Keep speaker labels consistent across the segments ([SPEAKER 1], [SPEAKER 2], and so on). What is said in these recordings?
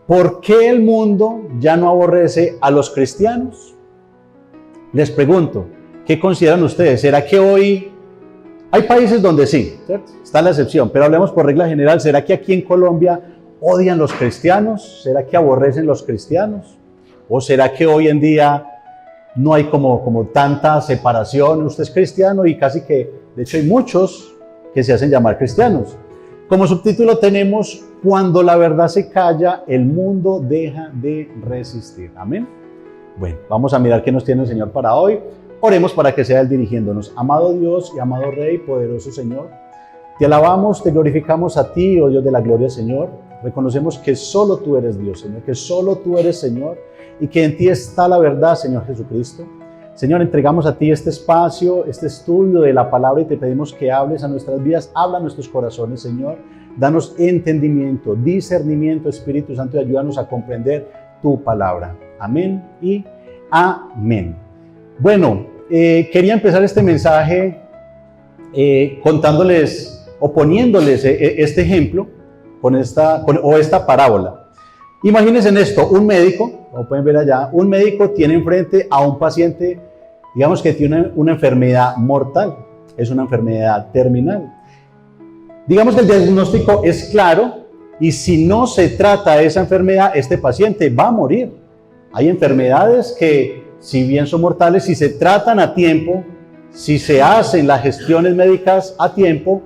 [SPEAKER 1] ¿por qué el mundo ya no aborrece a los cristianos? Les pregunto, ¿qué consideran ustedes? ¿Será que hoy hay países donde sí, ¿cierto? Está la excepción, pero hablemos por regla general. ¿Será que aquí en Colombia odian los cristianos? ¿Será que aborrecen los cristianos? ¿O será que hoy en día no hay como tanta separación? Usted es cristiano y casi que, de hecho hay muchos que se hacen llamar cristianos. Como subtítulo tenemos: cuando la verdad se calla, el mundo deja de resistir. Amén. Bueno, vamos a mirar qué nos tiene el Señor para hoy. Oremos para que sea Él dirigiéndonos. Amado Dios y amado Rey, poderoso Señor, te alabamos, te glorificamos a ti, oh Dios de la gloria, Señor. Reconocemos que solo tú eres Dios, Señor, que solo tú eres Señor y que en ti está la verdad, Señor Jesucristo. Señor, entregamos a ti este espacio, este estudio de la palabra y te pedimos que hables a nuestras vidas, habla a nuestros corazones, Señor. Danos entendimiento, discernimiento, Espíritu Santo, y ayúdanos a comprender tu palabra. Amén y amén. Bueno, quería empezar este mensaje contándoles o poniéndoles este ejemplo o esta parábola. Imagínense en esto: un médico, como pueden ver allá, un médico tiene enfrente a un paciente, digamos que tiene una enfermedad mortal, es una enfermedad terminal. Digamos que el diagnóstico es claro y si no se trata esa enfermedad, este paciente va a morir. Hay enfermedades que, si bien son mortales, si se tratan a tiempo, si se hacen las gestiones médicas a tiempo,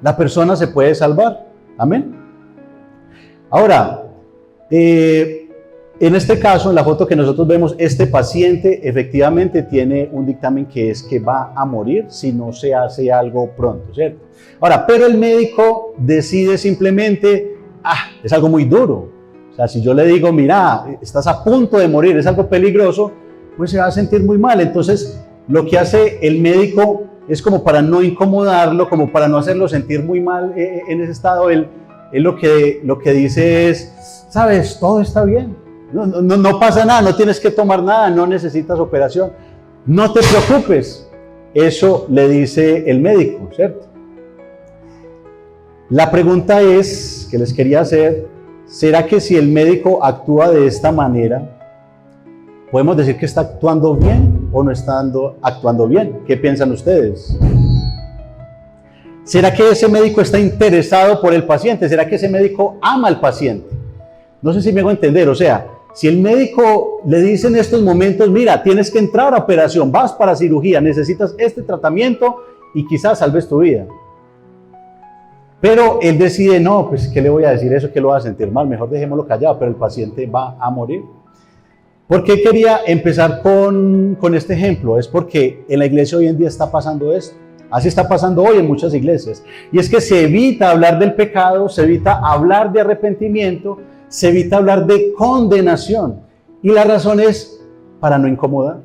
[SPEAKER 1] la persona se puede salvar. Amén. Ahora, en este caso, en la foto que nosotros vemos, este paciente efectivamente tiene un dictamen que es que va a morir si no se hace algo pronto, ¿cierto? Ahora, pero el médico decide simplemente, es algo muy duro. O sea, si yo le digo, mira, estás a punto de morir, es algo peligroso, pues se va a sentir muy mal. Entonces, lo que hace el médico es como para no incomodarlo, como para no hacerlo sentir muy mal en ese estado. Él lo que dice es, sabes, todo está bien, no pasa nada, no tienes que tomar nada, no necesitas operación, no te preocupes. Eso le dice el médico, ¿cierto? La pregunta es, que les quería hacer: ¿será que si el médico actúa de esta manera, podemos decir que está actuando bien o no está actuando bien? ¿Qué piensan ustedes? ¿Será que ese médico está interesado por el paciente? ¿Será que ese médico ama al paciente? No sé si me hago entender. O sea, si el médico le dice en estos momentos, mira, tienes que entrar a operación, vas para cirugía, necesitas este tratamiento y quizás salves tu vida. Pero él decide, no, pues ¿qué le voy a decir eso? Que lo va a sentir mal, mejor dejémoslo callado, pero el paciente va a morir. ¿Por qué quería empezar con este ejemplo? Es porque en la iglesia hoy en día está pasando esto. Así está pasando hoy en muchas iglesias. Y es que se evita hablar del pecado, se evita hablar de arrepentimiento, se evita hablar de condenación. Y la razón es para no incomodar.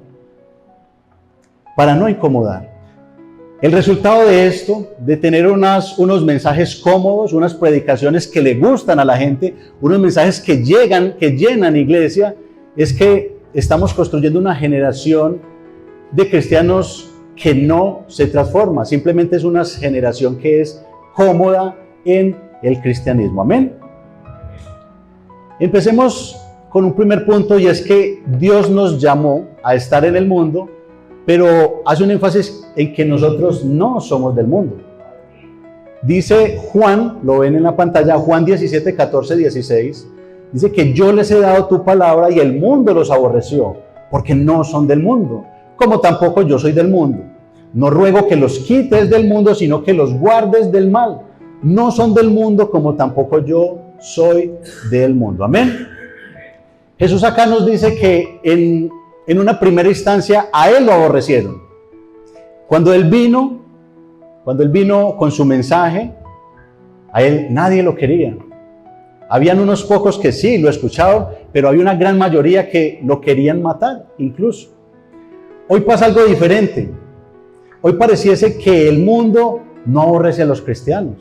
[SPEAKER 1] Para no incomodar. El resultado de esto, de tener unos mensajes cómodos, unas predicaciones que le gustan a la gente, unos mensajes que llenan iglesia, es que estamos construyendo una generación de cristianos que no se transforma, simplemente es una generación que es cómoda en el cristianismo. Amén. Empecemos con un primer punto, y es que Dios nos llamó a estar en el mundo, pero hace un énfasis en que nosotros no somos del mundo. Dice Juan, lo ven en la pantalla, Juan 17, 14, 16, dice que yo les he dado tu palabra y el mundo los aborreció, porque no son del mundo, como tampoco yo soy del mundo. No ruego que los quites del mundo, sino que los guardes del mal. No son del mundo, como tampoco yo soy del mundo. Amén. Jesús acá nos dice que en una primera instancia a Él lo aborrecieron. Cuando Él vino con su mensaje, a Él nadie lo quería. Habían unos pocos que sí lo escuchaban, pero había una gran mayoría que lo querían matar, incluso. Hoy pasa algo diferente. Hoy pareciese que el mundo no aborrece a los cristianos.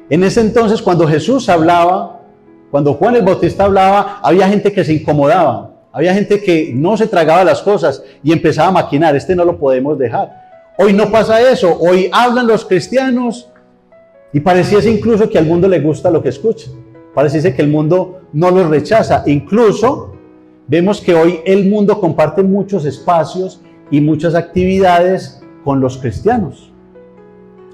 [SPEAKER 1] En ese entonces, cuando Jesús hablaba, cuando Juan el Bautista hablaba, había gente que se incomodaba, había gente que no se tragaba las cosas y empezaba a maquinar, no lo podemos dejar. Hoy no pasa eso, hoy hablan los cristianos y pareciese incluso que al mundo le gusta lo que escucha. Parece que el mundo no los rechaza. Incluso vemos que hoy el mundo comparte muchos espacios y muchas actividades con los cristianos.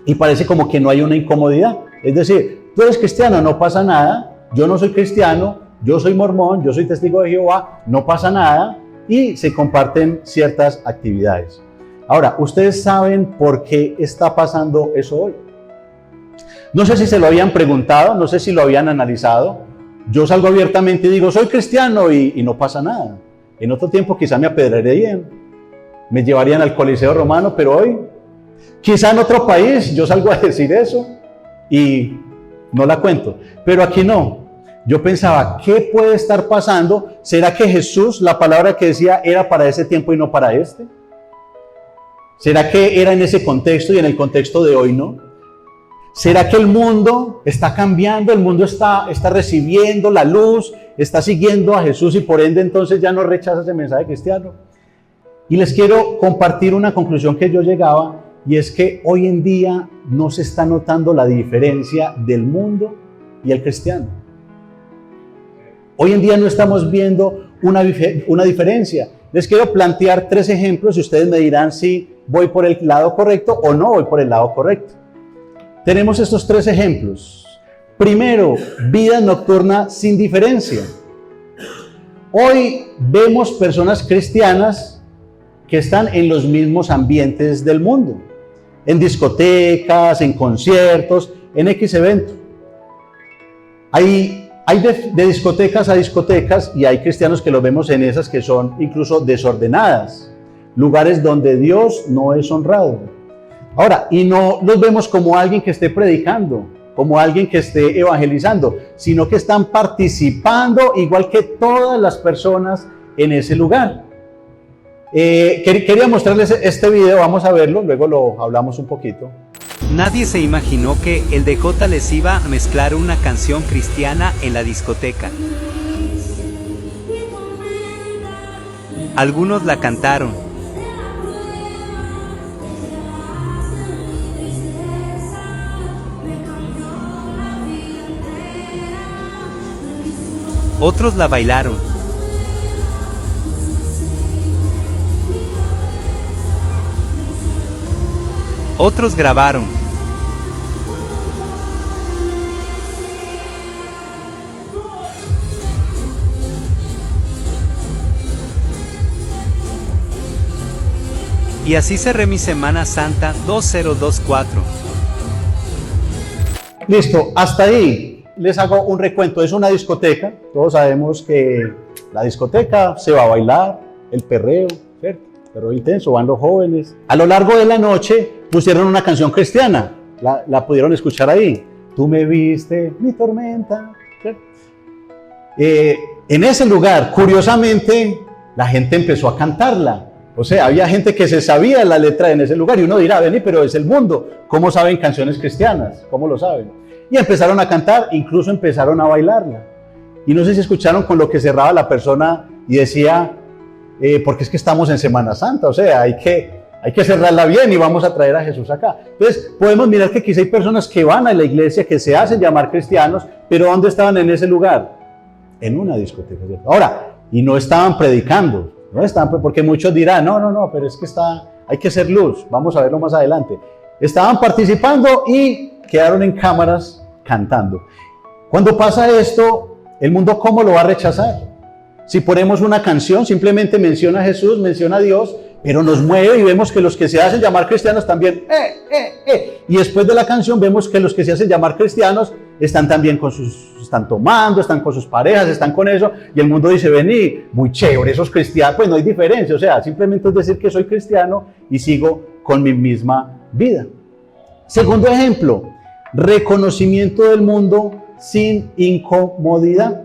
[SPEAKER 1] Y parece como que no hay una incomodidad. Es decir, tú eres cristiano, no pasa nada. Yo no soy cristiano, yo soy mormón, yo soy testigo de Jehová, no pasa nada. Y se comparten ciertas actividades. Ahora, ¿ustedes saben por qué está pasando eso hoy? No sé si se lo habían preguntado, no sé si lo habían analizado. Yo salgo abiertamente y digo, soy cristiano y no pasa nada. En otro tiempo quizá me apedrearían, me llevarían al Coliseo Romano, pero hoy, quizá en otro país, yo salgo a decir eso y no la cuento. Pero aquí no. Yo pensaba, ¿qué puede estar pasando? ¿Será que Jesús, la palabra que decía, era para ese tiempo y no para este? ¿Será que era en ese contexto y en el contexto de hoy no? ¿Será que el mundo está cambiando? ¿El mundo está recibiendo la luz? ¿Está siguiendo a Jesús y por ende entonces ya no rechaza ese mensaje cristiano? Y les quiero compartir una conclusión que yo llegaba, y es que hoy en día no se está notando la diferencia del mundo y el cristiano. Hoy en día no estamos viendo una diferencia. Les quiero plantear 3 ejemplos y ustedes me dirán si voy por el lado correcto o no voy por el lado correcto. Tenemos estos 3 ejemplos. Primero, vida nocturna sin diferencia. Hoy vemos personas cristianas que están en los mismos ambientes del mundo, en discotecas, en conciertos, en X evento. Hay de discotecas a discotecas y hay cristianos que los vemos en esas que son incluso desordenadas, lugares donde Dios no es honrado. Ahora, y no los vemos como alguien que esté predicando, como alguien que esté evangelizando, sino que están participando igual que todas las personas en ese lugar. Quería mostrarles este video, vamos a verlo, luego lo hablamos un poquito.
[SPEAKER 2] Nadie se imaginó que el DJ les iba a mezclar una canción cristiana en la discoteca. Algunos la cantaron. Otros la bailaron. Otros grabaron. Y así cerré mi Semana Santa 2024.
[SPEAKER 1] Listo, hasta ahí les hago un recuento. Es una discoteca, todos sabemos que la discoteca se va a bailar, el perreo, ¿cierto? Perreo intenso, van los jóvenes. A lo largo de la noche pusieron una canción cristiana, la pudieron escuchar ahí. Tú me viste, mi tormenta, ¿cierto? En ese lugar, curiosamente, la gente empezó a cantarla. O sea, había gente que se sabía la letra en ese lugar y uno dirá, vení, pero es el mundo. ¿Cómo saben canciones cristianas? ¿Cómo lo saben? Y empezaron a cantar, incluso empezaron a bailarla. Y no sé si escucharon con lo que cerraba la persona y decía, porque es que estamos en Semana Santa, o sea, hay que cerrarla bien y vamos a traer a Jesús acá. Entonces, podemos mirar que quizá hay personas que van a la iglesia, que se hacen llamar cristianos, pero ¿dónde estaban en ese lugar? En una discoteca, ¿cierto? Ahora, y no estaban predicando. No están, porque muchos dirán, no, pero es que hay que ser luz, vamos a verlo más adelante. Estaban participando y quedaron en cámaras cantando. Cuando pasa esto, el mundo ¿cómo lo va a rechazar? Si ponemos una canción, simplemente menciona a Jesús, menciona a Dios, pero nos mueve y vemos que los que se hacen llamar cristianos también, Y después de la canción vemos que los que se hacen llamar cristianos están también están tomando, están con sus parejas, están con eso, y el mundo dice, vení, muy chévere, esos cristianos, pues no hay diferencia, o sea, simplemente es decir que soy cristiano y sigo con mi misma vida. Segundo ejemplo, reconocimiento del mundo sin incomodidad.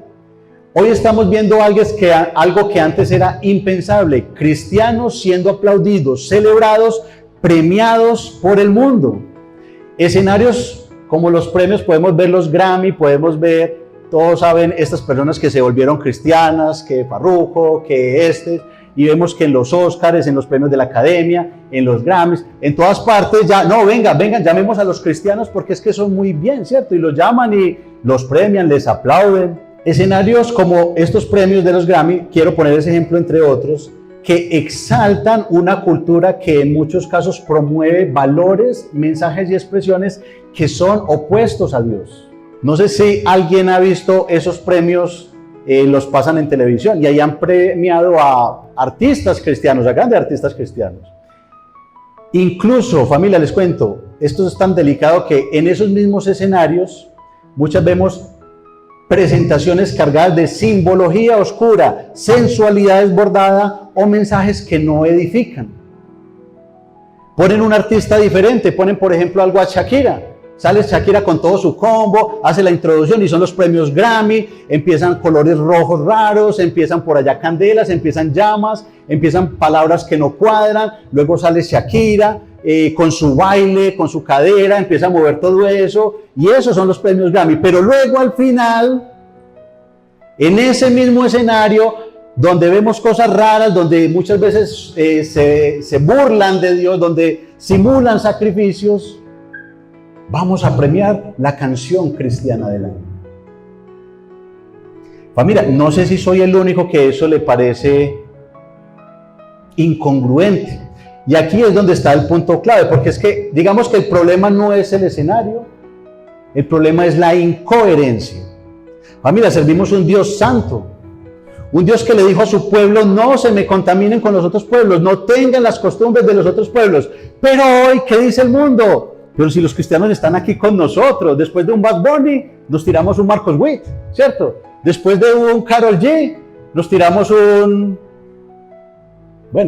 [SPEAKER 1] Hoy estamos viendo algo que antes era impensable, cristianos siendo aplaudidos, celebrados, premiados por el mundo. Escenarios como los premios, podemos ver los Grammy, podemos ver, todos saben, estas personas que se volvieron cristianas, que Farruko, y vemos que en los Óscars, en los premios de la Academia, en los Grammys, en todas partes ya, no, vengan, llamemos a los cristianos porque es que son muy bien, ¿cierto? Y los llaman los premian, les aplauden. Escenarios como estos premios de los Grammy, quiero poner ese ejemplo entre otros, que exaltan una cultura que en muchos casos promueve valores, mensajes y expresiones que son opuestos a Dios. No sé si alguien ha visto esos premios, los pasan en televisión y ahí han premiado a artistas cristianos, a grandes artistas cristianos. Incluso, familia, les cuento, esto es tan delicado que en esos mismos escenarios muchas vemos presentaciones cargadas de simbología oscura, sensualidad desbordada o mensajes que no edifican. Ponen un artista diferente, ponen por ejemplo algo a Shakira. Sale Shakira con todo su combo, hace la introducción y son los premios Grammy, empiezan colores rojos raros, empiezan por allá candelas, empiezan llamas, empiezan palabras que no cuadran, luego sale Shakira con su baile, con su cadera, empieza a mover todo eso y esos son los premios Grammy. Pero luego al final, en ese mismo escenario, donde vemos cosas raras, donde muchas veces se burlan de Dios, donde simulan sacrificios, vamos a premiar la canción cristiana del año. Familia, no sé si soy el único que eso le parece incongruente. Y aquí es donde está el punto clave, porque es que, digamos que el problema no es el escenario, el problema es la incoherencia. Familia, servimos un Dios santo, un Dios que le dijo a su pueblo, no se me contaminen con los otros pueblos, no tengan las costumbres de los otros pueblos. Pero hoy, ¿qué dice el mundo? Pero si los cristianos están aquí con nosotros, después de un Bad Bunny, nos tiramos un Marcos Witt, ¿cierto? Después de un Karol G, nos tiramos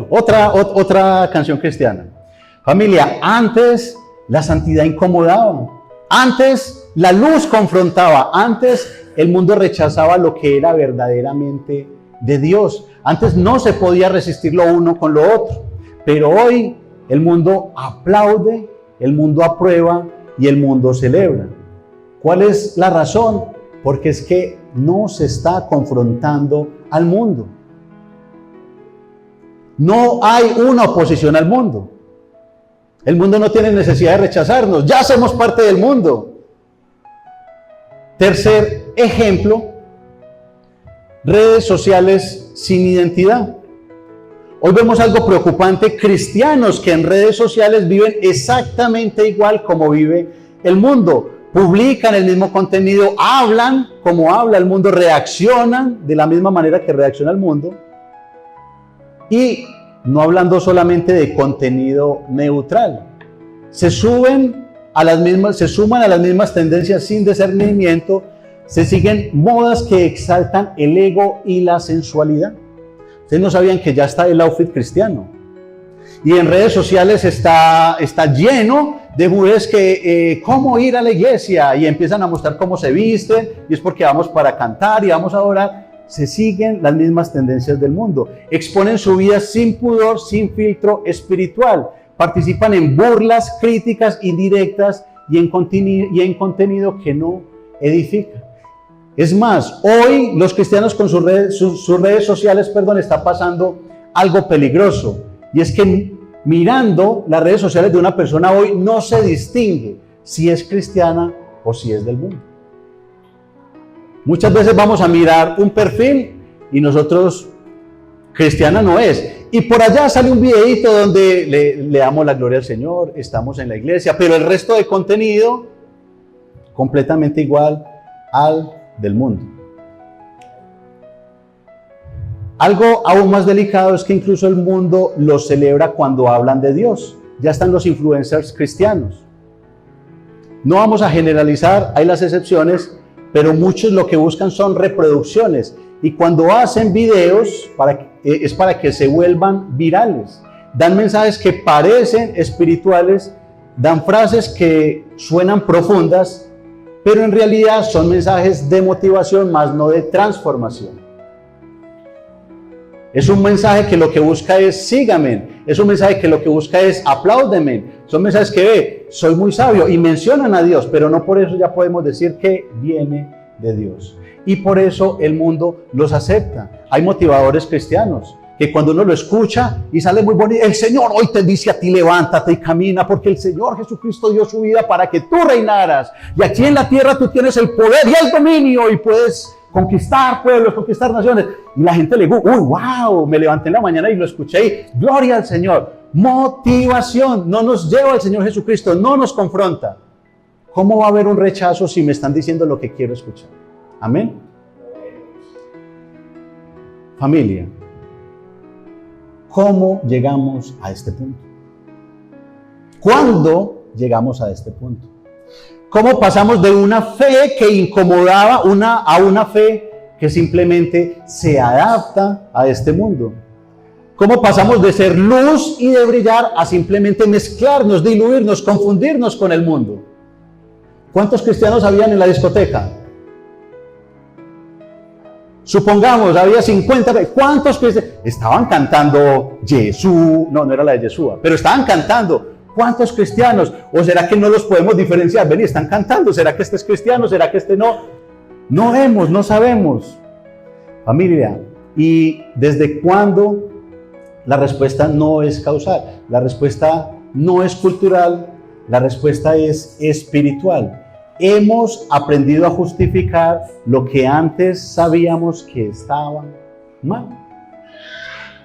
[SPEAKER 1] otra canción cristiana. Familia, antes la santidad incomodaba, antes la luz confrontaba, antes el mundo rechazaba lo que era verdaderamente de Dios. Antes no se podía resistir lo uno con lo otro, pero hoy el mundo aplaude, el mundo aprueba y el mundo celebra. ¿Cuál es la razón? Porque es que no se está confrontando al mundo. No hay una oposición al mundo. El mundo no tiene necesidad de rechazarnos, ya somos parte del mundo. Tercer ejemplo, redes sociales sin identidad. Hoy vemos algo preocupante, cristianos que en redes sociales viven exactamente igual como vive el mundo. Publican el mismo contenido, hablan como habla el mundo, reaccionan de la misma manera que reacciona el mundo. Y no hablando solamente de contenido neutral, se suman a las mismas tendencias sin discernimiento, se siguen modas que exaltan el ego y la sensualidad. Ustedes no sabían que ya está el outfit cristiano. Y en redes sociales está lleno de mujeres que, cómo ir a la iglesia, y empiezan a mostrar cómo se visten, y es porque vamos para cantar y vamos a orar. Se siguen las mismas tendencias del mundo. Exponen su vida sin pudor, sin filtro espiritual. Participan en burlas, críticas indirectas y en contenido que no edifica. Es más, hoy los cristianos con sus redes sociales, está pasando algo peligroso. Y es que mirando las redes sociales de una persona hoy no se distingue si es cristiana o si es del mundo. Muchas veces vamos a mirar un perfil y nosotros, cristiana no es. Y por allá sale un videito donde le damos la gloria al Señor, estamos en la iglesia, pero el resto de contenido completamente igual al del mundo. Algo aún más delicado es que incluso el mundo lo celebra cuando hablan de Dios. Ya están los influencers cristianos. No vamos a generalizar, hay las excepciones, pero muchos lo que buscan son reproducciones. Y cuando hacen videos, es para que se vuelvan virales. Dan mensajes que parecen espirituales, dan frases que suenan profundas, pero en realidad son mensajes de motivación, más no de transformación. Es un mensaje que lo que busca es sígame, es un mensaje que lo que busca es apláudeme, son mensajes que soy muy sabio y mencionan a Dios, pero no por eso ya podemos decir que viene de Dios. Y por eso el mundo los acepta. Hay motivadores cristianos, que cuando uno lo escucha y sale muy bonito, el Señor hoy te dice a ti, levántate y camina, porque el Señor Jesucristo dio su vida para que tú reinaras. Y aquí en la tierra tú tienes el poder y el dominio y puedes conquistar pueblos, conquistar naciones. Y la gente le dijo, uy, wow, me levanté en la mañana y lo escuché y gloria al Señor. Motivación, no nos lleva al Señor Jesucristo, no nos confronta. ¿Cómo va a haber un rechazo si me están diciendo lo que quiero escuchar? Amén. Familia, ¿cómo llegamos a este punto? ¿Cuándo llegamos a este punto? ¿Cómo pasamos de una fe que incomodaba a una fe que simplemente se adapta a este mundo? ¿Cómo pasamos de ser luz y de brillar a simplemente mezclarnos, diluirnos, confundirnos con el mundo? ¿Cuántos cristianos habían en la discoteca? Supongamos, había 50, ¿cuántos cristianos? Estaban cantando Jesús, no era la de Yeshua, pero estaban cantando. ¿Cuántos cristianos? ¿O será que no los podemos diferenciar? Ven, están cantando, ¿será que este es cristiano? ¿Será que este no? No sabemos. Familia, ¿y desde cuándo la respuesta no es causal? La respuesta no es cultural, la respuesta es espiritual. Hemos aprendido a justificar lo que antes sabíamos que estaba mal.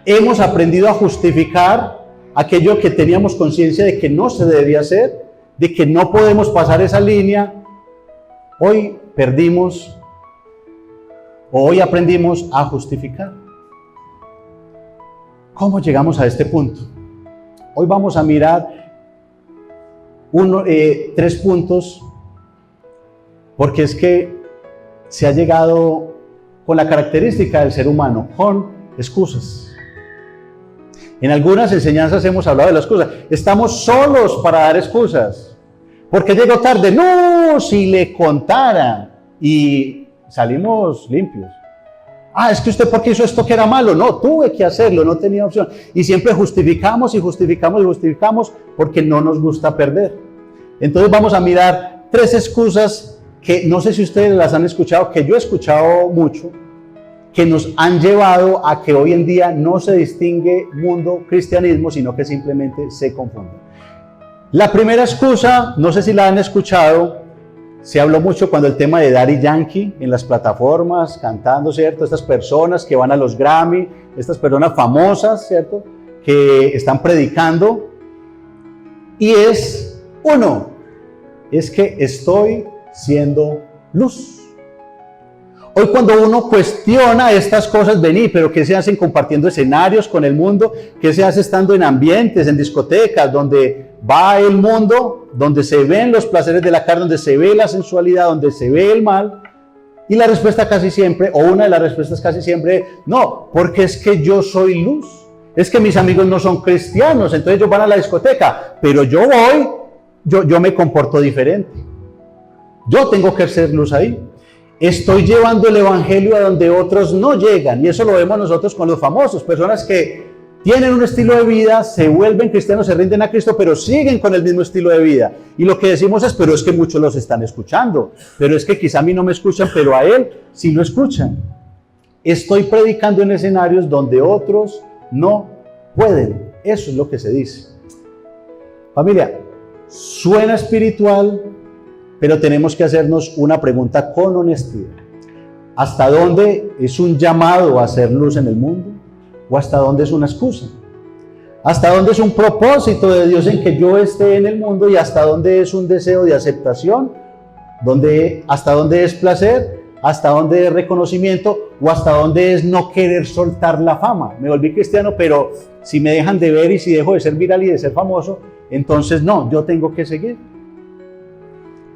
[SPEAKER 1] Hemos aprendido a justificar aquello que teníamos conciencia de que no se debía hacer, de que no podemos pasar esa línea. Hoy perdimos, o hoy aprendimos a justificar. ¿Cómo llegamos a este punto? Hoy vamos a mirar 3 puntos, porque es que se ha llegado con la característica del ser humano, con excusas. En algunas enseñanzas hemos hablado de las excusas. Estamos solos para dar excusas. ¿Por qué llegó tarde? No, si le contara. Y salimos limpios. Es que usted, ¿por qué hizo esto que era malo? No, tuve que hacerlo, no tenía opción. Y siempre justificamos y justificamos y justificamos porque no nos gusta perder. Entonces vamos a mirar 3 excusas que no sé si ustedes las han escuchado, que yo he escuchado mucho, que nos han llevado a que hoy en día no se distingue mundo cristianismo, sino que simplemente se confunde. La primera excusa, no sé si la han escuchado, se habló mucho cuando el tema de Daddy Yankee en las plataformas, cantando, ¿cierto? Estas personas que van a los Grammy, estas personas famosas, ¿cierto? Que están predicando. Y es que estoy siendo luz. Hoy cuando uno cuestiona estas cosas, vení, pero ¿qué se hacen compartiendo escenarios con el mundo? ¿Qué se hace estando en ambientes, en discotecas, donde va el mundo, donde se ven los placeres de la carne, donde se ve la sensualidad, donde se ve el mal? Y la respuesta casi siempre, o una de las respuestas casi siempre es, no, porque es que yo soy luz. Es que mis amigos no son cristianos, entonces ellos van a la discoteca, pero yo voy, yo me comporto diferente. Yo tengo que ser luz ahí. Estoy llevando el evangelio a donde otros no llegan. Y eso lo vemos nosotros con los famosos. Personas que tienen un estilo de vida, se vuelven cristianos, se rinden a Cristo, pero siguen con el mismo estilo de vida. Y lo que decimos es, pero es que muchos los están escuchando. Pero es que quizá a mí no me escuchan, pero a él sí lo escuchan. Estoy predicando en escenarios donde otros no pueden. Eso es lo que se dice. Familia, suena espiritual, pero tenemos que hacernos una pregunta con honestidad. ¿Hasta dónde es un llamado a hacer luz en el mundo? ¿O hasta dónde es una excusa? ¿Hasta dónde es un propósito de Dios en que yo esté en el mundo? ¿Y hasta dónde es un deseo de aceptación? ¿Hasta dónde es placer? ¿Hasta dónde es reconocimiento? ¿O hasta dónde es no querer soltar la fama? Me volví cristiano, pero si me dejan de ver y si dejo de ser viral y de ser famoso, entonces no, yo tengo que seguir.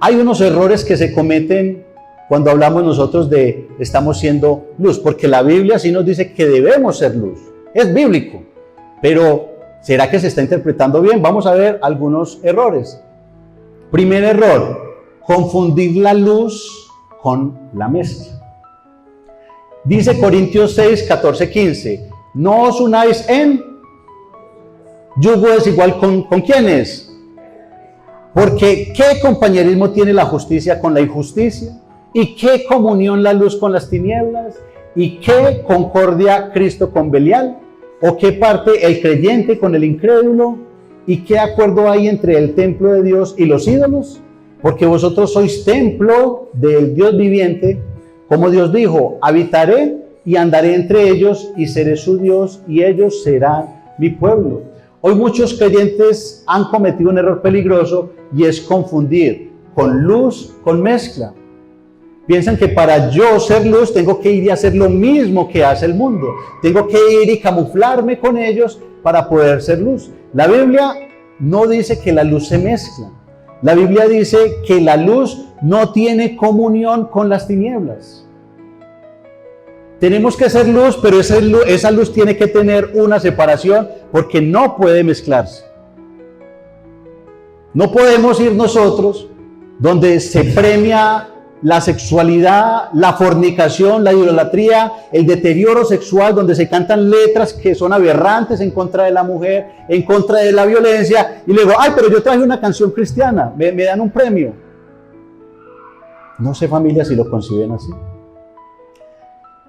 [SPEAKER 1] Hay unos errores que se cometen cuando hablamos nosotros de estamos siendo luz, porque la Biblia sí nos dice que debemos ser luz. Es bíblico, pero ¿será que se está interpretando bien? Vamos a ver algunos errores. Primer error, confundir la luz con la mezcla. Dice Corintios 6, 14, 15, no os unáis en yugo desigual con ¿quiénes? Porque ¿qué compañerismo tiene la justicia con la injusticia? ¿Y qué comunión la luz con las tinieblas? ¿Y qué concordia Cristo con Belial? ¿O qué parte el creyente con el incrédulo? ¿Y qué acuerdo hay entre el templo de Dios y los ídolos? Porque vosotros sois templo del Dios viviente, como Dios dijo, habitaré y andaré entre ellos y seré su Dios y ellos serán mi pueblo. Hoy muchos creyentes han cometido un error peligroso y es confundir con luz con mezcla. Piensan que para yo ser luz tengo que ir y hacer lo mismo que hace el mundo. Tengo que ir y camuflarme con ellos para poder ser luz. La Biblia no dice que la luz se mezcla. La Biblia dice que la luz no tiene comunión con las tinieblas. Tenemos que ser luz, pero esa luz tiene que tener una separación porque no puede mezclarse. No podemos ir nosotros donde se premia la sexualidad, la fornicación, la idolatría, el deterioro sexual, donde se cantan letras que son aberrantes en contra de la mujer, en contra de la violencia, y luego, ay, pero yo traje una canción cristiana, me dan un premio. No sé, familia, si lo conciben así.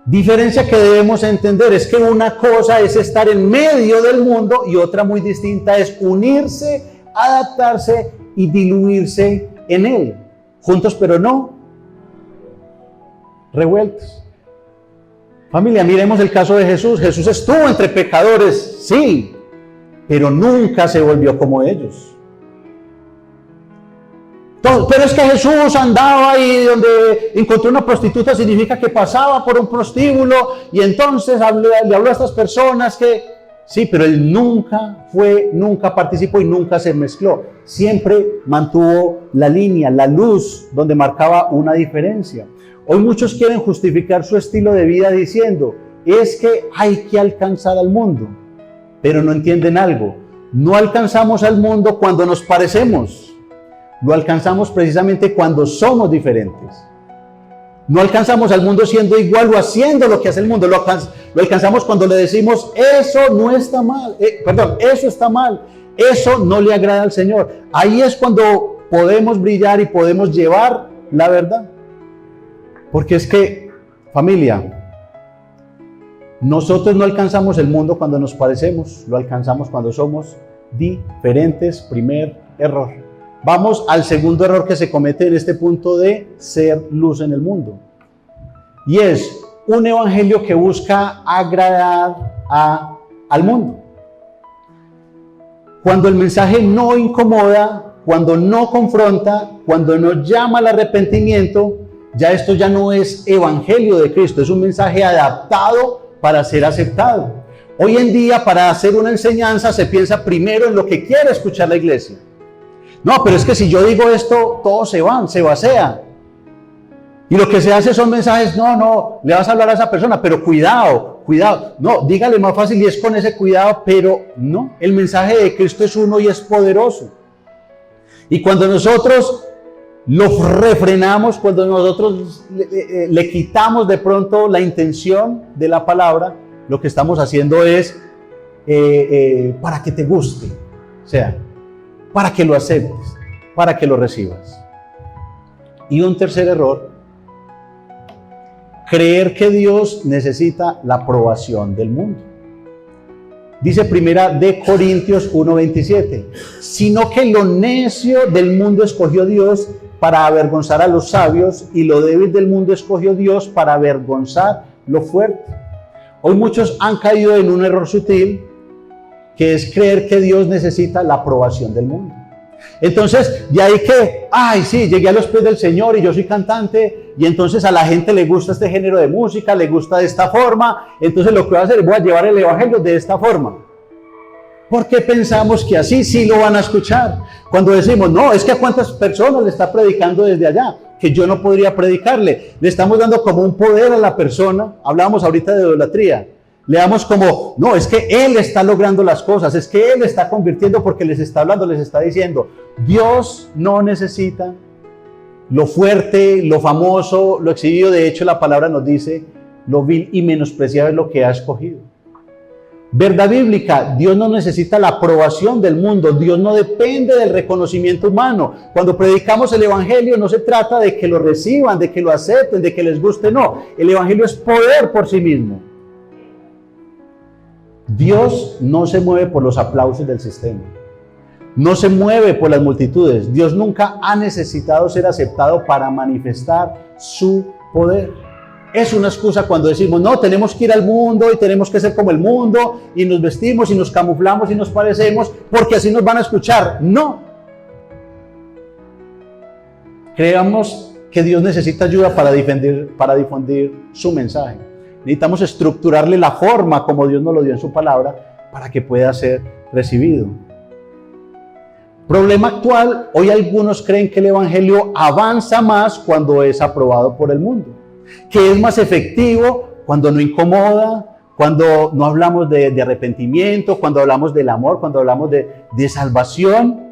[SPEAKER 1] Diferencia que debemos entender es que una cosa es estar en medio del mundo y otra muy distinta es unirse, adaptarse y diluirse en él. Juntos pero no revueltos. Familia, miremos el caso de Jesús. Jesús estuvo entre pecadores, sí, pero nunca se volvió como ellos. Pero es que Jesús andaba ahí donde encontró una prostituta, significa que pasaba por un prostíbulo y entonces le habló a estas personas que... Sí, pero él nunca participó y nunca se mezcló. Siempre mantuvo la línea, la luz, donde marcaba una diferencia. Hoy muchos quieren justificar su estilo de vida diciendo, es que hay que alcanzar al mundo. Pero no entienden algo. No alcanzamos al mundo cuando nos parecemos. Lo alcanzamos precisamente cuando somos diferentes. No alcanzamos al mundo siendo igual o haciendo lo que hace el mundo. Lo alcanzamos cuando le decimos, eso no está mal. Eso está mal. Eso no le agrada al Señor. Ahí es cuando podemos brillar y podemos llevar la verdad. Porque es que, familia, nosotros no alcanzamos el mundo cuando nos parecemos. Lo alcanzamos cuando somos diferentes. Primer error. Vamos al segundo error que se comete en este punto de ser luz en el mundo. Y es un evangelio que busca agradar al mundo. Cuando el mensaje no incomoda, cuando no confronta, cuando no llama al arrepentimiento, ya esto ya no es evangelio de Cristo, es un mensaje adaptado para ser aceptado. Hoy en día, para hacer una enseñanza, se piensa primero en lo que quiere escuchar la iglesia. No, pero es que si yo digo esto, todos se van, se vacían. Y lo que se hace son mensajes, no, le vas a hablar a esa persona, pero cuidado. No, dígale más fácil y es con ese cuidado, pero no. El mensaje de Cristo es uno y es poderoso. Y cuando nosotros lo refrenamos, cuando nosotros le quitamos de pronto la intención de la palabra, lo que estamos haciendo es para que te guste. O sea, para que lo aceptes, para que lo recibas. Y un tercer error, creer que Dios necesita la aprobación del mundo. Dice primera de Corintios 1:27, sino que lo necio del mundo escogió Dios para avergonzar a los sabios y lo débil del mundo escogió Dios para avergonzar lo fuerte. Hoy muchos han caído en un error sutil, que es creer que Dios necesita la aprobación del mundo. Entonces, de ahí que, ay, sí, llegué a los pies del Señor y yo soy cantante, y entonces a la gente le gusta este género de música, le gusta de esta forma, entonces lo que voy a hacer es voy a llevar el evangelio de esta forma. ¿Por qué pensamos que así sí lo van a escuchar? Cuando decimos, no, es que a cuántas personas le está predicando desde allá, que yo no podría predicarle. Le estamos dando como un poder a la persona, hablábamos ahorita de idolatría. Le damos como, no, es que Él está logrando las cosas, es que Él está convirtiendo porque les está hablando, les está diciendo, Dios no necesita lo fuerte, lo famoso, lo exhibido. De hecho, la palabra nos dice, lo vil y menospreciable es lo que ha escogido. Verdad bíblica, Dios no necesita la aprobación del mundo, Dios no depende del reconocimiento humano. Cuando predicamos el evangelio no se trata de que lo reciban, de que lo acepten, de que les guste, no. El evangelio es poder por sí mismo. Dios no se mueve por los aplausos del sistema. No se mueve por las multitudes. Dios nunca ha necesitado ser aceptado para manifestar su poder. Es una excusa cuando decimos, no, tenemos que ir al mundo y tenemos que ser como el mundo y nos vestimos y nos camuflamos y nos parecemos porque así nos van a escuchar. No. Creamos que Dios necesita ayuda para difundir su mensaje. Necesitamos estructurarle la forma como Dios nos lo dio en su palabra para que pueda ser recibido. Problema actual, hoy algunos creen que el evangelio avanza más cuando es aprobado por el mundo, que es más efectivo cuando no incomoda, cuando no hablamos de arrepentimiento, cuando hablamos del amor, cuando hablamos de salvación.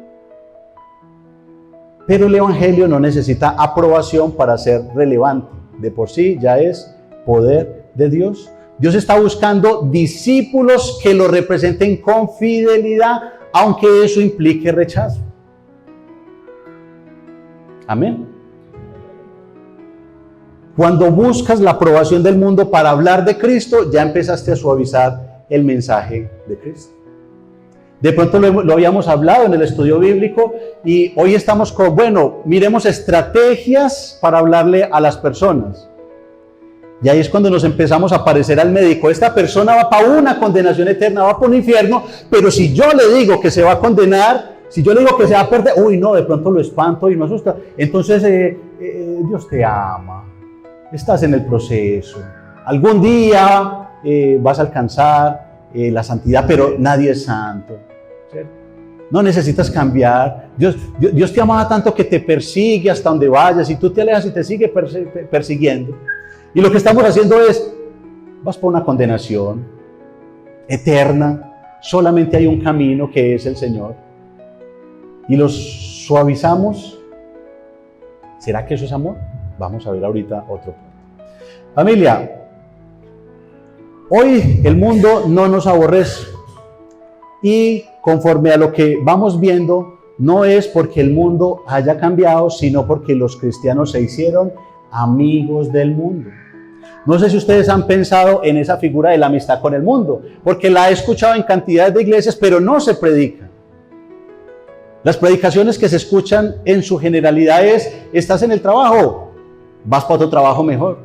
[SPEAKER 1] Pero el evangelio no necesita aprobación para ser relevante. De por sí ya es poder de Dios. Dios está buscando discípulos que lo representen con fidelidad, aunque eso implique rechazo. Amén. Cuando buscas la aprobación del mundo para hablar de Cristo, ya empezaste a suavizar el mensaje de Cristo. De pronto lo habíamos hablado en el estudio bíblico y hoy estamos con, bueno, miremos estrategias para hablarle a las personas. Y ahí es cuando nos empezamos a parecer al médico. Esta persona va para una condenación eterna, va para un infierno, pero si yo le digo que se va a condenar, si yo le digo que se va a perder, uy no, de pronto lo espanto y me asusta. Entonces Dios te ama, estás en el proceso, algún día vas a alcanzar la santidad, pero nadie es santo, ¿cierto? No necesitas cambiar. Dios te amaba tanto que te persigue hasta donde vayas y tú te alejas y te sigue persiguiendo. Y lo que estamos haciendo es, vas por una condenación eterna. Solamente hay un camino que es el Señor. Y los suavizamos. ¿Será que eso es amor? Vamos a ver ahorita otro punto. Familia, hoy el mundo no nos aborrece. Y conforme a lo que vamos viendo, no es porque el mundo haya cambiado, sino porque los cristianos se hicieron amigos del mundo. No sé si ustedes han pensado en esa figura de la amistad con el mundo, porque la he escuchado en cantidades de iglesias, pero no se predica. Las predicaciones que se escuchan en su generalidad es, estás en el trabajo, vas para otro trabajo mejor.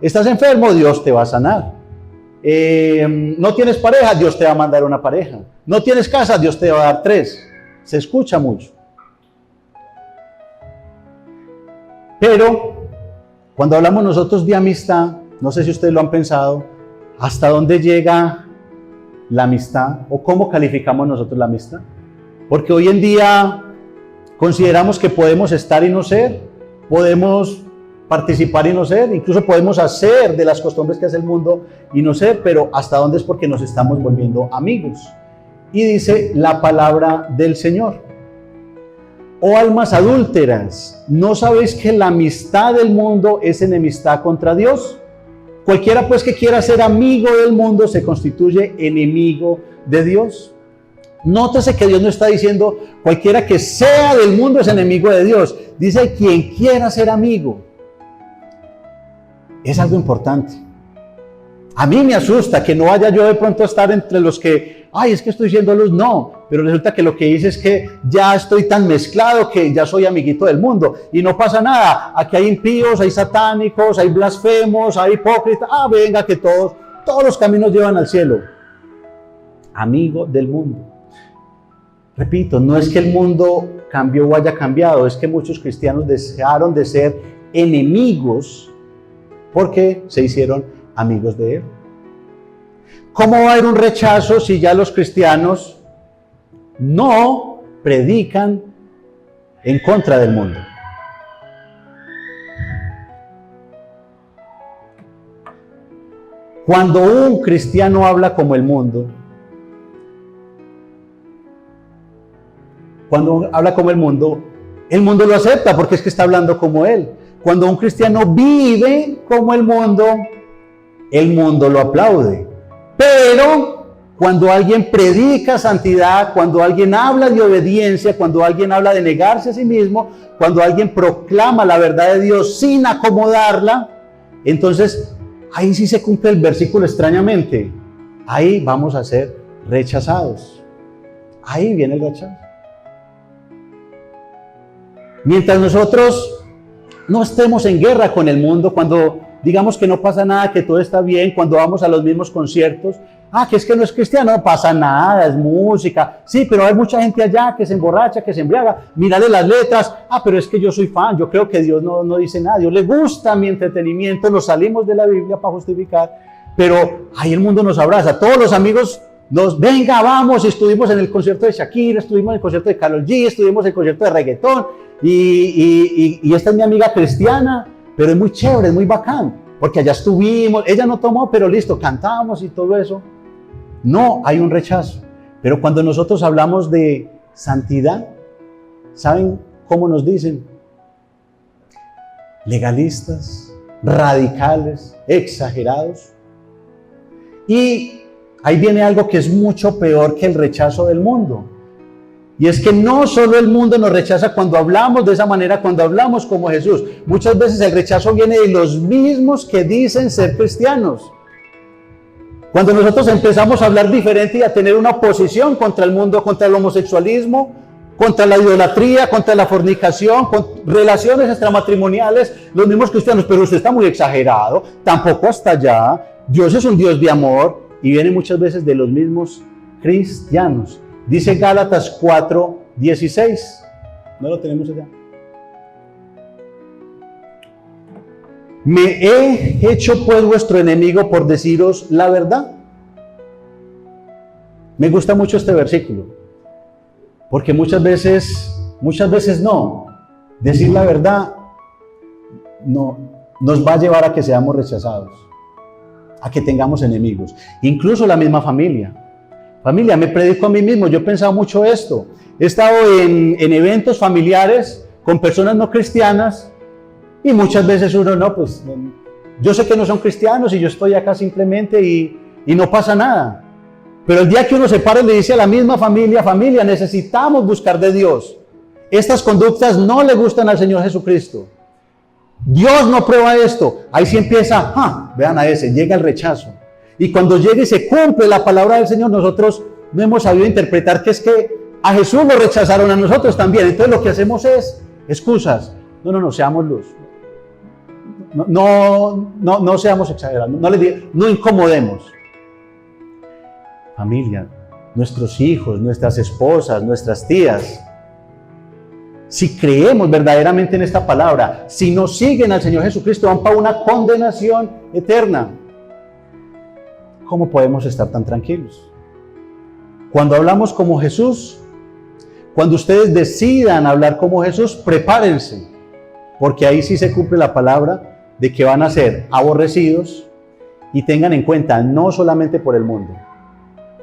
[SPEAKER 1] Estás enfermo, Dios te va a sanar. No tienes pareja, Dios te va a mandar una pareja. No tienes casa, Dios te va a dar 3. Se escucha mucho. Pero cuando hablamos nosotros de amistad, no sé si ustedes lo han pensado, ¿hasta dónde llega la amistad? ¿O cómo calificamos nosotros la amistad? Porque hoy en día consideramos que podemos estar y no ser, podemos participar y no ser, incluso podemos hacer de las costumbres que hace el mundo y no ser, pero ¿hasta dónde es porque nos estamos volviendo amigos? Y dice la palabra del Señor: oh almas adúlteras, ¿no sabéis que la amistad del mundo es enemistad contra Dios? Cualquiera pues que quiera ser amigo del mundo se constituye enemigo de Dios. Nótese que Dios no está diciendo cualquiera que sea del mundo es enemigo de Dios. Dice quien quiera ser amigo. Es algo importante. A mí me asusta que no vaya yo de pronto a estar entre los que, ay, es que estoy siendo luz. No, pero resulta que lo que dice es que ya estoy tan mezclado que ya soy amiguito del mundo. Y no pasa nada. Aquí hay impíos, hay satánicos, hay blasfemos, hay hipócritas. Ah, venga, que todos los caminos llevan al cielo. Amigo del mundo. Repito, no es que el mundo cambió o haya cambiado, es que muchos cristianos dejaron de ser enemigos porque se hicieron amigos de él. ¿Cómo va a haber un rechazo si ya los cristianos no predican en contra del mundo? Cuando un cristiano habla como el mundo, el mundo lo acepta porque es que está hablando como él. Cuando un cristiano vive como el mundo lo aplaude. Pero cuando alguien predica santidad, cuando alguien habla de obediencia, cuando alguien habla de negarse a sí mismo, cuando alguien proclama la verdad de Dios sin acomodarla, entonces ahí sí se cumple el versículo extrañamente. ahí vamos a ser rechazados. Ahí viene el rechazo. Mientras nosotros no estemos en guerra con el mundo, cuando digamos que no pasa nada, que todo está bien, cuando vamos a los mismos conciertos, que es que no es cristiano, no pasa nada, es música, sí, pero hay mucha gente allá que se emborracha, que se embriaga, mírale las letras, pero es que yo soy fan, yo creo que Dios no dice nada, Dios le gusta mi entretenimiento, nos salimos de la Biblia para justificar, pero ahí el mundo nos abraza, todos los amigos venga, vamos, estuvimos en el concierto de Shakira, estuvimos en el concierto de Karol G, estuvimos en el concierto de reggaetón, y esta es mi amiga cristiana, pero es muy chévere, es muy bacán, porque allá estuvimos, ella no tomó, pero listo, cantamos y todo eso. No, hay un rechazo. Pero cuando nosotros hablamos de santidad, ¿saben cómo nos dicen? Legalistas, radicales, exagerados. Y ahí viene algo que es mucho peor que el rechazo del mundo. Y es que no solo el mundo nos rechaza cuando hablamos de esa manera, cuando hablamos como Jesús. Muchas veces el rechazo viene de los mismos que dicen ser cristianos. Cuando nosotros empezamos a hablar diferente y a tener una oposición contra el mundo, contra el homosexualismo, contra la idolatría, contra la fornicación, con relaciones extramatrimoniales, los mismos cristianos, pero usted está muy exagerado, tampoco hasta allá, Dios es un Dios de amor, y viene muchas veces de los mismos cristianos. Dice Gálatas 4:16, ¿no lo tenemos allá? Me he hecho pues vuestro enemigo por deciros la verdad. Me gusta mucho este versículo, porque muchas veces no. Decir la verdad no nos va a llevar a que seamos rechazados, a que tengamos enemigos, incluso la misma familia. Familia, me predico a mí mismo, yo he pensado mucho esto. He estado en eventos familiares con personas no cristianas, y muchas veces uno, yo sé que no son cristianos y yo estoy acá simplemente y no pasa nada. Pero el día que uno se para y le dice a la misma familia, necesitamos buscar de Dios. Estas conductas no le gustan al Señor Jesucristo. Dios no prueba esto. Ahí sí empieza, vean a ese, llega el rechazo. Y cuando llega y se cumple la palabra del Señor, nosotros no hemos sabido interpretar que es que a Jesús lo rechazaron, a nosotros también. Entonces lo que hacemos es excusas. No, seamos luz. No seamos exagerados, no incomodemos. Familia, nuestros hijos, nuestras esposas, nuestras tías, si creemos verdaderamente en esta palabra, si no siguen al Señor Jesucristo, van para una condenación eterna. ¿Cómo podemos estar tan tranquilos? Cuando hablamos como Jesús, cuando ustedes decidan hablar como Jesús, prepárense, porque ahí sí se cumple la palabra de que van a ser aborrecidos, y tengan en cuenta, no solamente por el mundo,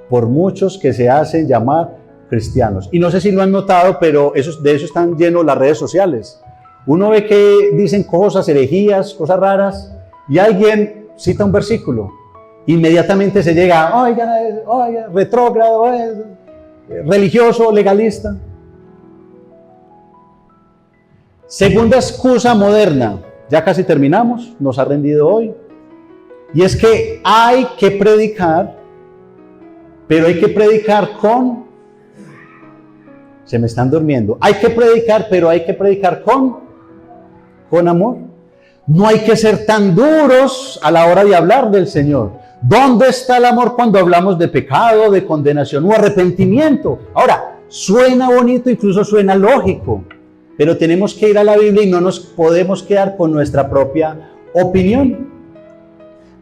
[SPEAKER 1] por muchos que se hacen llamar cristianos. Y no sé si lo han notado, pero de eso están llenos las redes sociales. Uno ve que dicen cosas, herejías, cosas raras, y alguien cita un versículo. Inmediatamente se llega, oiga, retrógrado, religioso, legalista. Segunda excusa moderna. Ya casi terminamos, nos ha rendido hoy. Y es que hay que predicar, pero hay que predicar con... Se me están durmiendo. Hay que predicar, pero hay que predicar con amor. No hay que ser tan duros a la hora de hablar del Señor. ¿Dónde está el amor cuando hablamos de pecado, de condenación o arrepentimiento? Ahora, suena bonito, incluso suena lógico. Pero tenemos que ir a la Biblia y no nos podemos quedar con nuestra propia opinión.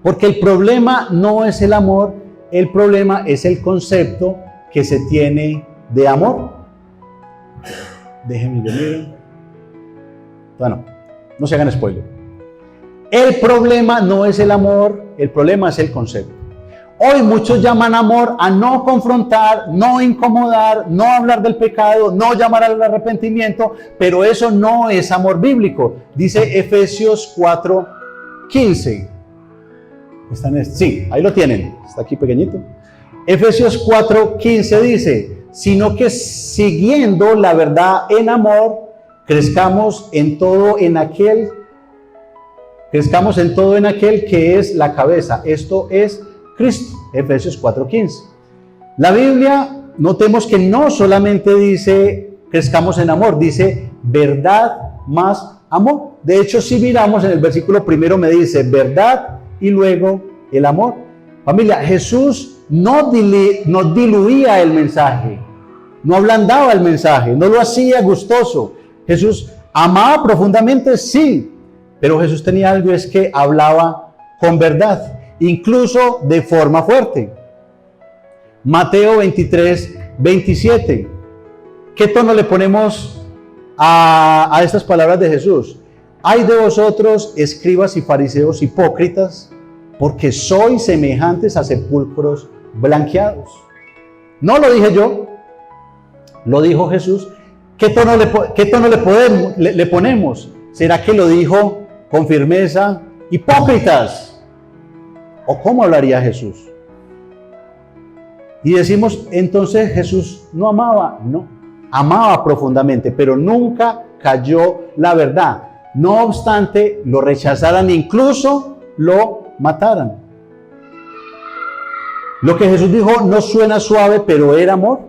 [SPEAKER 1] Porque el problema no es el amor, el problema es el concepto que se tiene de amor. Déjenme mirar. Bueno, no se hagan spoiler. El problema no es el amor, el problema es el concepto. Hoy muchos llaman amor a no confrontar, no incomodar, no hablar del pecado, no llamar al arrepentimiento, pero eso no es amor bíblico. Dice Efesios 4:15. Sí, ahí lo tienen, está aquí pequeñito. Efesios 4:15 dice, sino que siguiendo la verdad en amor, crezcamos en todo en aquel que es la cabeza, esto es Cristo. Efesios 4:15. La Biblia, notemos que no solamente dice crezcamos en amor, dice verdad más amor. De hecho, si miramos en el versículo primero me dice verdad y luego el amor. Familia, Jesús no diluía el mensaje, no ablandaba el mensaje, no lo hacía gustoso. Jesús amaba profundamente, sí, pero Jesús tenía algo, es que hablaba con verdad, incluso de forma fuerte. Mateo 23:27. ¿Qué tono le ponemos a estas palabras de Jesús? Ay de vosotros, escribas y fariseos hipócritas, porque sois semejantes a sepulcros blanqueados. No lo dije yo, lo dijo Jesús. ¿Qué tono le ponemos? ¿Será que lo dijo con firmeza? Hipócritas. ¿O cómo hablaría Jesús? Y decimos, entonces Jesús no amaba. No, amaba profundamente, pero nunca cayó la verdad. No obstante, lo rechazaran, incluso lo mataran. Lo que Jesús dijo no suena suave, pero era amor.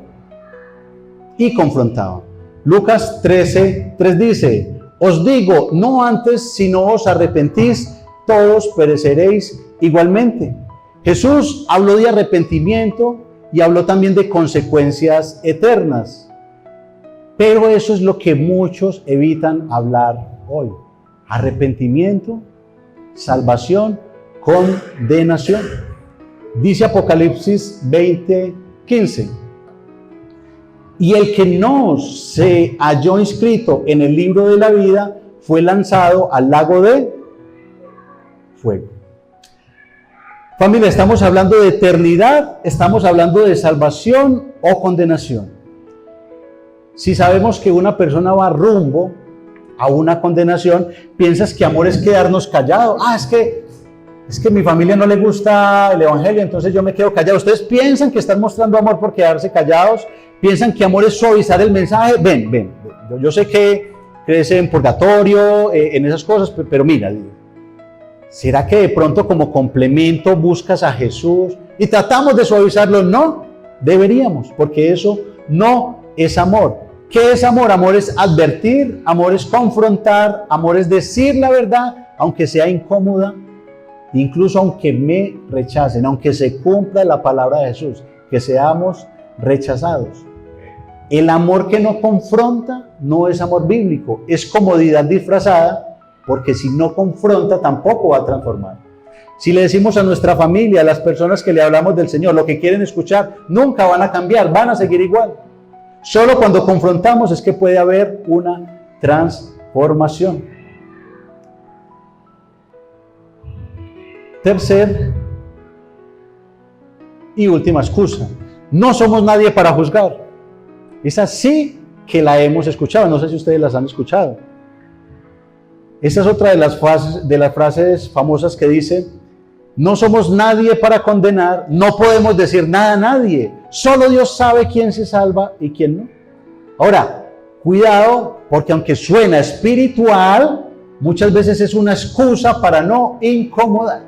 [SPEAKER 1] Y confrontaba. Lucas 13:3 dice, os digo, no antes, sino os arrepentís, todos pereceréis igualmente. Jesús habló de arrepentimiento y habló también de consecuencias eternas. Pero eso es lo que muchos evitan hablar hoy. Arrepentimiento, salvación, condenación. Dice Apocalipsis 20:15. Y el que no se halló inscrito en el libro de la vida fue lanzado al lago de fuego. Familia, estamos hablando de eternidad, estamos hablando de salvación o condenación. Si sabemos que una persona va rumbo a una condenación, piensas que amor es quedarnos callados. Es que a mi familia no le gusta el evangelio, entonces yo me quedo callado. Ustedes piensan que están mostrando amor por quedarse callados, piensan que amor es suavizar el mensaje. Ven, yo sé que crees en purgatorio, en esas cosas, pero mira, ¿será que de pronto como complemento buscas a Jesús y tratamos de suavizarlo? No, deberíamos, porque eso no es amor. ¿Qué es amor? Amor es advertir, amor es confrontar, amor es decir la verdad, aunque sea incómoda, incluso aunque me rechacen, aunque se cumpla la palabra de Jesús, que seamos rechazados. El amor que no confronta no es amor bíblico, es comodidad disfrazada, porque si no confronta tampoco va a transformar. Si le decimos a nuestra familia, a las personas que le hablamos del Señor, lo que quieren escuchar, nunca van a cambiar, van a seguir igual. Solo cuando confrontamos es que puede haber una transformación. Tercer y última excusa. No somos nadie para juzgar. Esa sí que la hemos escuchado. No sé si ustedes las han escuchado. Esa es otra de las frases famosas que dice: no somos nadie para condenar, no podemos decir nada a nadie. Solo Dios sabe quién se salva y quién no. Ahora, cuidado, porque aunque suena espiritual, muchas veces es una excusa para no incomodar.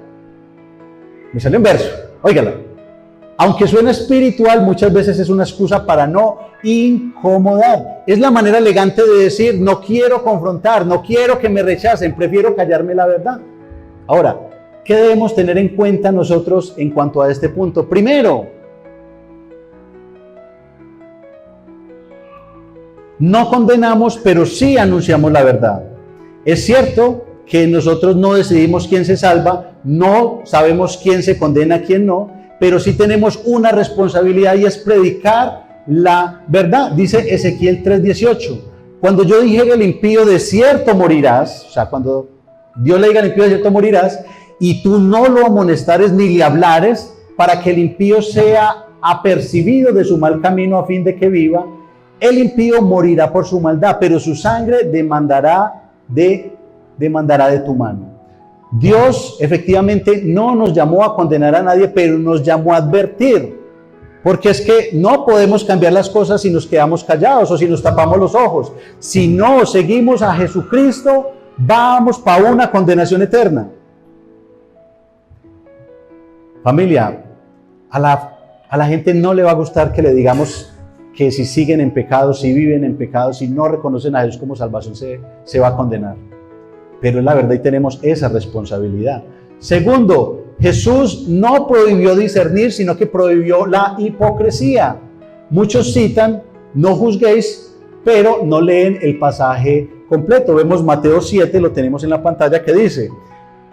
[SPEAKER 1] Me salió un verso, óigalo. Aunque suena espiritual, muchas veces es una excusa para no incomodar. Es la manera elegante de decir: no quiero confrontar, no quiero que me rechacen, prefiero callarme la verdad. Ahora, ¿qué debemos tener en cuenta nosotros en cuanto a este punto? Primero, no condenamos, pero sí anunciamos la verdad. Es cierto que nosotros no decidimos quién se salva, no sabemos quién se condena, quién no, pero sí tenemos una responsabilidad y es predicar la verdad. Dice Ezequiel 3:18, cuando yo dije al impío de cierto morirás, o sea, cuando Dios le diga al impío de cierto morirás, y tú no lo amonestares ni le hablares, para que el impío sea apercibido de su mal camino a fin de que viva, el impío morirá por su maldad, pero su sangre demandará de tu mano. Dios efectivamente no nos llamó a condenar a nadie, pero nos llamó a advertir, porque es que no podemos cambiar las cosas si nos quedamos callados o si nos tapamos los ojos. Si no seguimos a Jesucristo, vamos para una condenación eterna. Familia, A la gente no le va a gustar que le digamos que si siguen en pecado, si viven en pecado, si no reconocen a Jesús como salvación, se va a condenar. Pero es la verdad y tenemos esa responsabilidad. Segundo, Jesús no prohibió discernir, sino que prohibió la hipocresía. Muchos citan, no juzguéis, pero no leen el pasaje completo. Vemos Mateo 7, lo tenemos en la pantalla, que dice: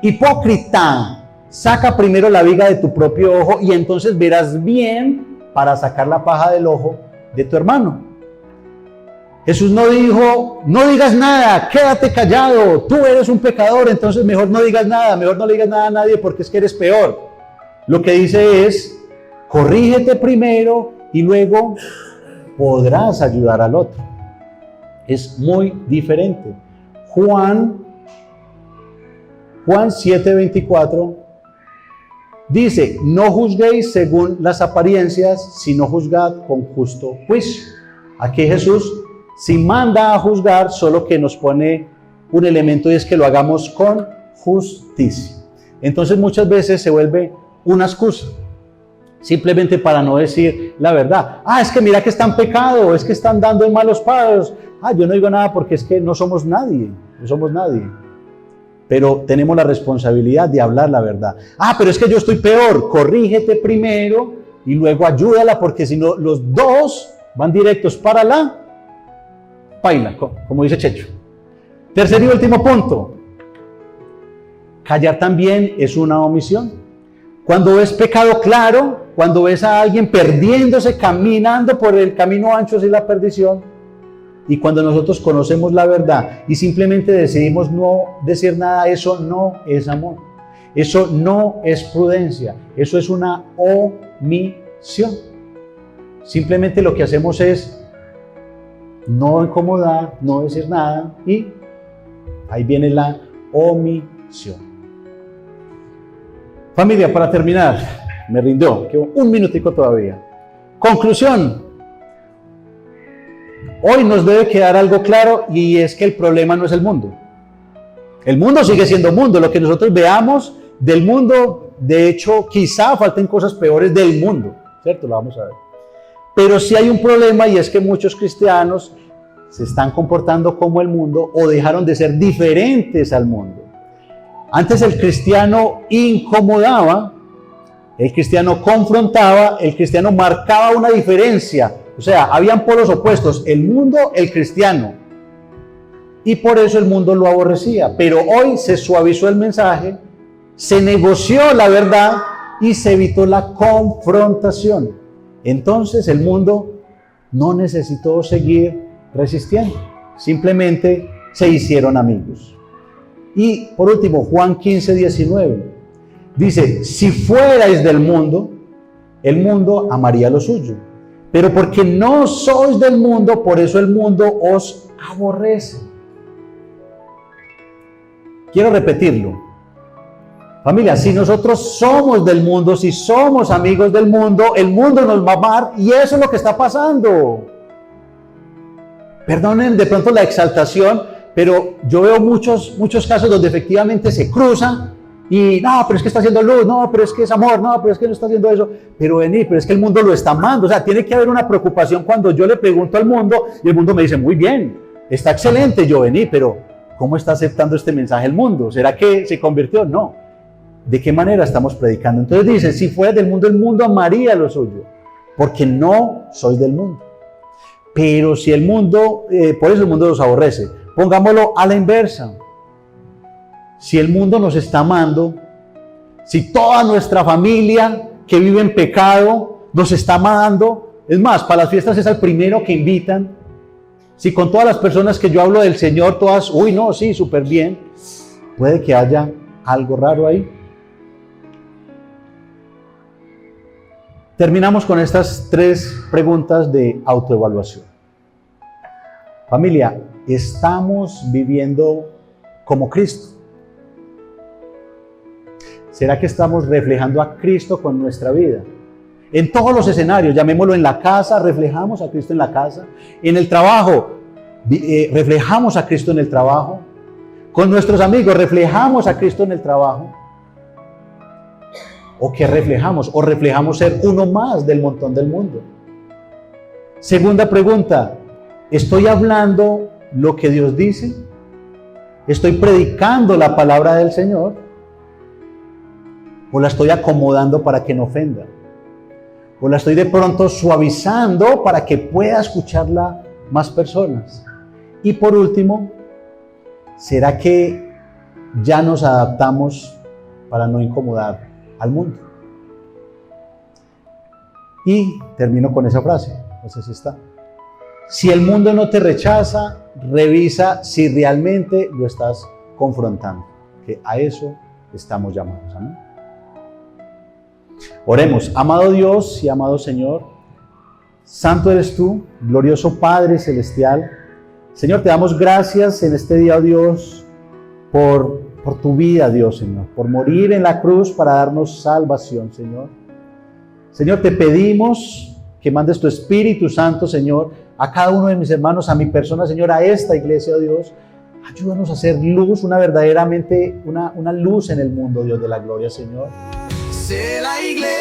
[SPEAKER 1] hipócrita, saca primero la viga de tu propio ojo y entonces verás bien para sacar la paja del ojo de tu hermano. Jesús no dijo, no digas nada, quédate callado, tú eres un pecador, entonces mejor no digas nada a nadie porque es que eres peor. Lo que dice es, corrígete primero y luego podrás ayudar al otro. Es muy diferente. Juan 7:24 dice, no juzguéis según las apariencias, sino juzgad con justo juicio. Aquí Jesús sí manda a juzgar, solo que nos pone un elemento y es que lo hagamos con justicia. Entonces muchas veces se vuelve una excusa, simplemente para no decir la verdad. Es que mira que están pecado, es que están dando en malos pasos. Yo no digo nada porque es que no somos nadie, Pero tenemos la responsabilidad de hablar la verdad. Pero es que yo estoy peor, corrígete primero y luego ayúdala, porque si no, los dos van directos para la paila, como dice Checho. Tercer y último punto. Callar también es una omisión. Cuando ves pecado claro, cuando ves a alguien perdiéndose, caminando por el camino ancho hacia la perdición, y cuando nosotros conocemos la verdad y simplemente decidimos no decir nada, eso no es amor. Eso no es prudencia. Eso es una omisión. Simplemente lo que hacemos es no incomodar, no decir nada, y ahí viene la omisión. Familia, para terminar, me rindió, quedó un minutico todavía. Conclusión. Hoy nos debe quedar algo claro, y es que el problema no es el mundo. El mundo sigue siendo mundo. Lo que nosotros veamos del mundo, de hecho, quizá falten cosas peores del mundo, ¿cierto? Lo vamos a ver. Pero sí hay un problema, y es que muchos cristianos se están comportando como el mundo o dejaron de ser diferentes al mundo. Antes el cristiano incomodaba, el cristiano confrontaba, el cristiano marcaba una diferencia. O sea, habían polos opuestos, el mundo, el cristiano. Y por eso el mundo lo aborrecía. Pero hoy se suavizó el mensaje, se negoció la verdad y se evitó la confrontación. Entonces el mundo no necesitó seguir resistiendo, simplemente se hicieron amigos. Y por último, Juan 15:19 dice, si fuerais del mundo, el mundo amaría lo suyo, pero porque no sois del mundo, por eso el mundo os aborrece. Quiero repetirlo. Familia, si nosotros somos del mundo, si somos amigos del mundo, el mundo nos va a amar, y eso es lo que está pasando. Perdonen de pronto la exaltación, pero yo veo muchos casos donde efectivamente se cruzan y no, pero es que está haciendo luz, no, pero es que es amor, no, pero es que no está haciendo eso, pero es que el mundo lo está amando. O sea, tiene que haber una preocupación cuando yo le pregunto al mundo y el mundo me dice, muy bien, está excelente, yo pero ¿cómo está aceptando este mensaje el mundo? ¿Será que se convirtió? No. ¿De qué manera estamos predicando? Entonces dice, si fuera del mundo, el mundo amaría lo suyo, porque no sois del mundo. Pero si el mundo, por eso el mundo los aborrece. Pongámoslo a la inversa. Si el mundo nos está amando, si toda nuestra familia que vive en pecado nos está amando, es más, para las fiestas es el primero que invitan. Si con todas las personas que yo hablo del Señor, todas, uy, no, sí, súper bien, puede que haya algo raro ahí. Terminamos con estas 3 preguntas de autoevaluación. Familia, ¿estamos viviendo como Cristo? ¿Será que estamos reflejando a Cristo con nuestra vida? En todos los escenarios, llamémoslo en la casa, reflejamos a Cristo en la casa. En el trabajo, reflejamos a Cristo en el trabajo. Con nuestros amigos, reflejamos a Cristo en el trabajo. ¿O qué reflejamos? ¿O reflejamos ser uno más del montón del mundo? Segunda pregunta, ¿estoy hablando lo que Dios dice? ¿Estoy predicando la palabra del Señor? ¿O la estoy acomodando para que no ofenda? ¿O la estoy de pronto suavizando para que pueda escucharla más personas? Y por último, ¿será que ya nos adaptamos para no incomodar al mundo? Y termino con esa frase, no sé si está. Si el mundo no te rechaza, revisa si realmente lo estás confrontando, que a eso estamos llamados. Amén. Oremos. Amado Dios y amado Señor, santo eres tú, glorioso Padre celestial. Señor, te damos gracias en este día, oh Dios, por tu vida, Dios, Señor, por morir en la cruz para darnos salvación, Señor. Señor, te pedimos que mandes tu Espíritu Santo, Señor, a cada uno de mis hermanos, a mi persona, Señor, a esta iglesia, oh Dios. Ayúdanos a hacer luz, verdaderamente una luz en el mundo, Dios de la gloria, Señor.
[SPEAKER 3] Sé la iglesia.